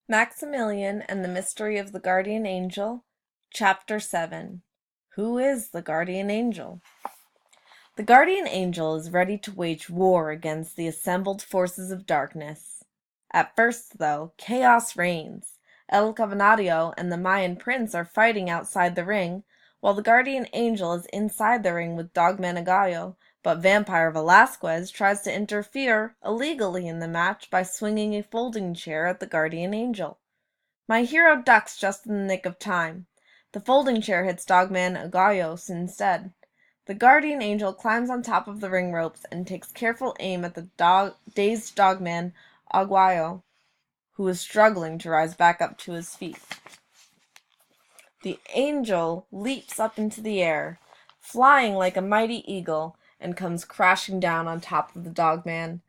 Maximilian and the Mystery of the Guardian Angel, Chapter 7. Who is the Guardian Angel? The Guardian Angel is ready to wage war against the assembled forces of darkness. At first, though, chaos reigns. El Cavernario and the Mayan prince are fighting outside the ring, while the Guardian Angel is inside the ring with Dogman Agallo, but Vampire Velasquez tries to interfere illegally in the match by swinging a folding chair at the Guardian Angel. My hero ducks just in the nick of time. The folding chair hits Dogman Agallo instead. The Guardian Angel climbs on top of the ring ropes and takes careful aim at the dazed Dogman Agallo, who is struggling to rise back up to his feet. The angel leaps up into the air, flying like a mighty eagle, and comes crashing down on top of the Dogman.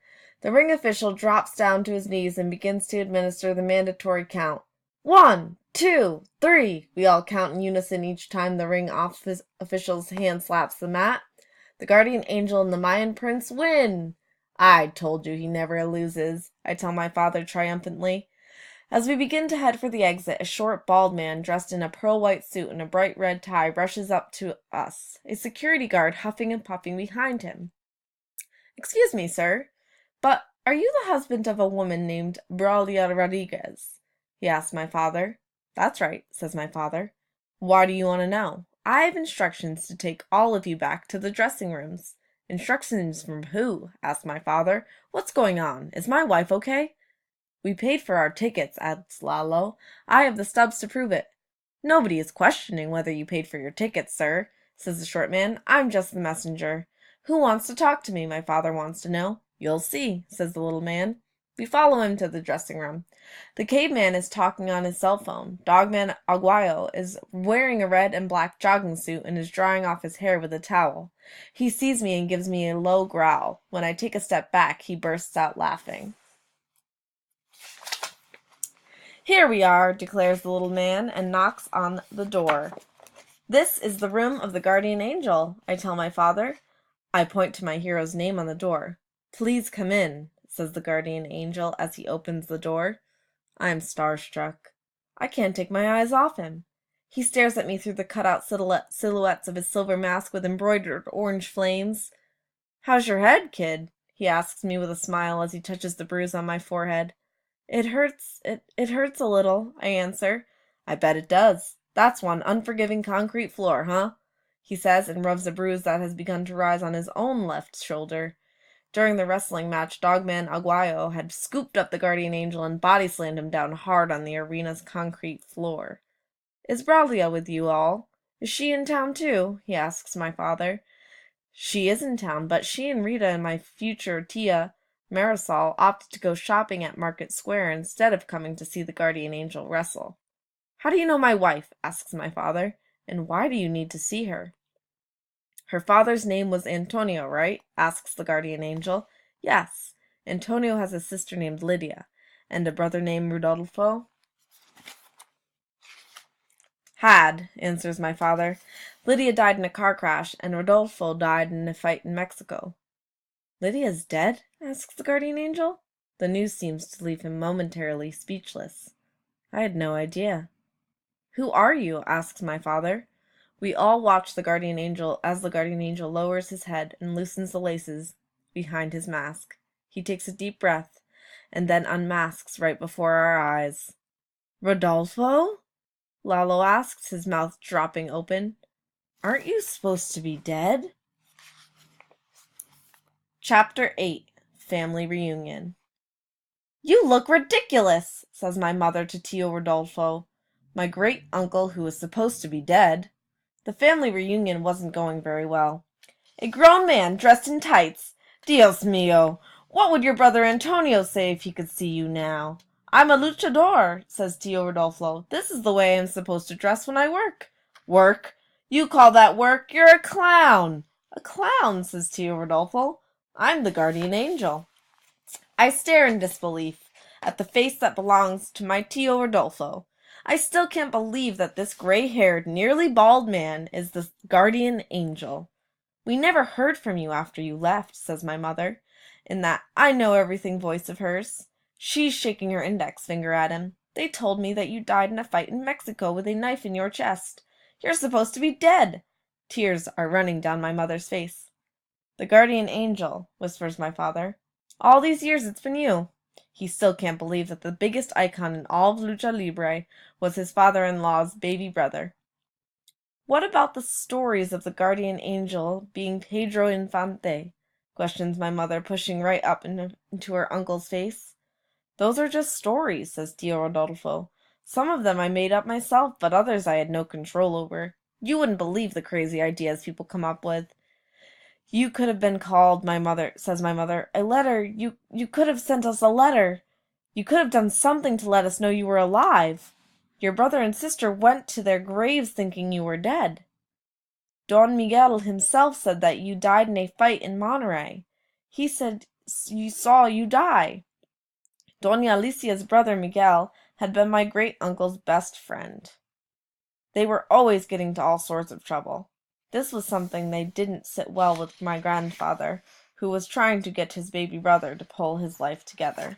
The ring official drops down to his knees and begins to administer the mandatory count. 1, 2, 3, we all count in unison each time the ring official's hand slaps the mat. The Guardian Angel and the Mayan Prince win! I told you he never loses, I tell my father triumphantly. As we begin to head for the exit, a short, bald man dressed in a pearl-white suit and a bright red tie rushes up to us, a security guard huffing and puffing behind him. "Excuse me, sir, but are you the husband of a woman named Braulio Rodriguez?" he asked my father. "That's right," says my father. "Why do you want to know?" "I have instructions to take all of you back to the dressing rooms." "Instructions from who?" asked my father. "What's going on? Is my wife okay?" "We paid for our tickets," adds Lalo. "I have the stubs to prove it." "Nobody is questioning whether you paid for your tickets, sir," says the short man. "I'm just the messenger." "Who wants to talk to me?" my father wants to know. "You'll see," says the little man. We follow him to the dressing room. The caveman is talking on his cell phone. Dogman Aguayo is wearing a red and black jogging suit and is drying off his hair with a towel. He sees me and gives me a low growl. When I take a step back, he bursts out laughing. "Here we are," declares the little man, and knocks on the door. "This is the room of the Guardian Angel," I tell my father. I point to my hero's name on the door. "Please come in," says the Guardian Angel as he opens the door. I am starstruck. I can't take my eyes off him. He stares at me through the cut-out silhouettes of his silver mask with embroidered orange flames. "How's your head, kid?" he asks me with a smile as he touches the bruise on my forehead. It hurts a little," I answer. "I bet it does. That's one unforgiving concrete floor, huh?" he says, and rubs a bruise that has begun to rise on his own left shoulder. During the wrestling match, Dogman Aguayo had scooped up the Guardian Angel and body-slammed him down hard on the arena's concrete floor. "Is Braulio with you all? Is she in town too?" he asks my father. "She is in town, but she and Rita and my future tia Marisol opted to go shopping at Market Square instead of coming to see the Guardian Angel wrestle." "How do you know my wife?" asks my father. "And why do you need to see her?" "Her father's name was Antonio, right?" asks the Guardian Angel. "Yes. Antonio has a sister named Lydia. And a brother named Rodolfo?" "Had," answers my father. "Lydia died in a car crash, and Rodolfo died in a fight in Mexico." "Lydia's dead?" asks the Guardian Angel. The news seems to leave him momentarily speechless. I had no idea. "Who are you?" asks my father. We all watch the Guardian Angel as the Guardian Angel lowers his head and loosens the laces behind his mask. He takes a deep breath and then unmasks right before our eyes. "Rodolfo?" Lalo asks, his mouth dropping open. "Aren't you supposed to be dead?" Chapter 8. Family Reunion. "You look ridiculous," says my mother to Tio Rodolfo, my great-uncle who was supposed to be dead. The family reunion wasn't going very well. "A grown man dressed in tights! Dios mío! What would your brother Antonio say if he could see you now?" "I'm a luchador," says Tio Rodolfo. "This is the way I'm supposed to dress when I work." "Work? You call that work? You're a clown!" "A clown," says Tio Rodolfo. "I'm the Guardian Angel." I stare in disbelief at the face that belongs to my Tio Rodolfo. I still can't believe that this gray-haired, nearly bald man is the Guardian Angel. "We never heard from you after you left," says my mother, in that I-know-everything voice of hers. She's shaking her index finger at him. They told me that you died in a fight in Mexico with a knife in your chest. You're supposed to be dead. Tears are running down my mother's face. The guardian angel, whispers my father. All these years it's been you. He still can't believe that the biggest icon in all of Lucha Libre was his father-in-law's baby brother. What about the stories of the guardian angel being Pedro Infante? Questions my mother, pushing right up into her uncle's face. Those are just stories, says Tio Rodolfo. Some of them I made up myself, but others I had no control over. You wouldn't believe the crazy ideas people come up with. You could have been called, says my mother. A letter. You could have sent us a letter. You could have done something to let us know you were alive. Your brother and sister went to their graves thinking you were dead. Don Miguel himself said that you died in a fight in Monterey. He said you saw you die. Doña Alicia's brother Miguel had been my great-uncle's best friend. They were always getting into all sorts of trouble. This was something they didn't sit well with my grandfather, who was trying to get his baby brother to pull his life together.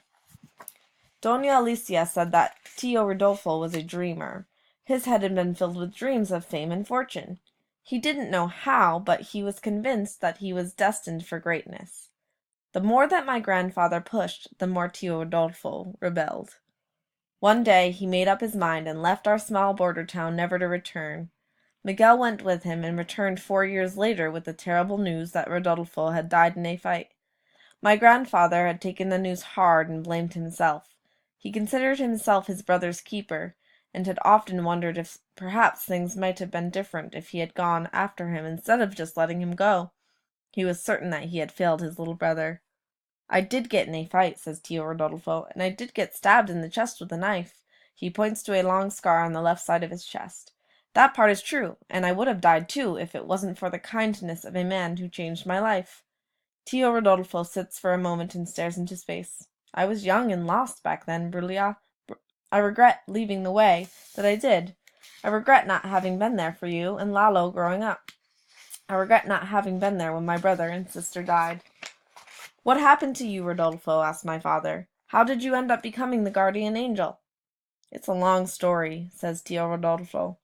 Doña Alicia said that Tio Rodolfo was a dreamer. His head had been filled with dreams of fame and fortune. He didn't know how, but he was convinced that he was destined for greatness. The more that my grandfather pushed, the more Tio Rodolfo rebelled. One day he made up his mind and left our small border town never to return. Miguel went with him and returned 4 years later with the terrible news that Rodolfo had died in a fight. My grandfather had taken the news hard and blamed himself. He considered himself his brother's keeper, and had often wondered if perhaps things might have been different if he had gone after him instead of just letting him go. He was certain that he had failed his little brother. I did get in a fight, says Tio Rodolfo, and I did get stabbed in the chest with a knife. He points to a long scar on the left side of his chest. That part is true, and I would have died too if it wasn't for the kindness of a man who changed my life. Tio Rodolfo sits for a moment and stares into space. I was young and lost back then, Brulia. I regret leaving the way that I did. I regret not having been there for you and Lalo growing up. I regret not having been there when my brother and sister died. What happened to you, Rodolfo? Asked my father. How did you end up becoming the guardian angel? It's a long story, says Tio Rodolfo.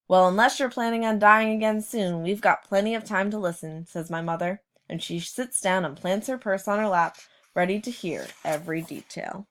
Well, unless you're planning on dying again soon, we've got plenty of time to listen, says my mother, and she sits down and plants her purse on her lap, ready to hear every detail.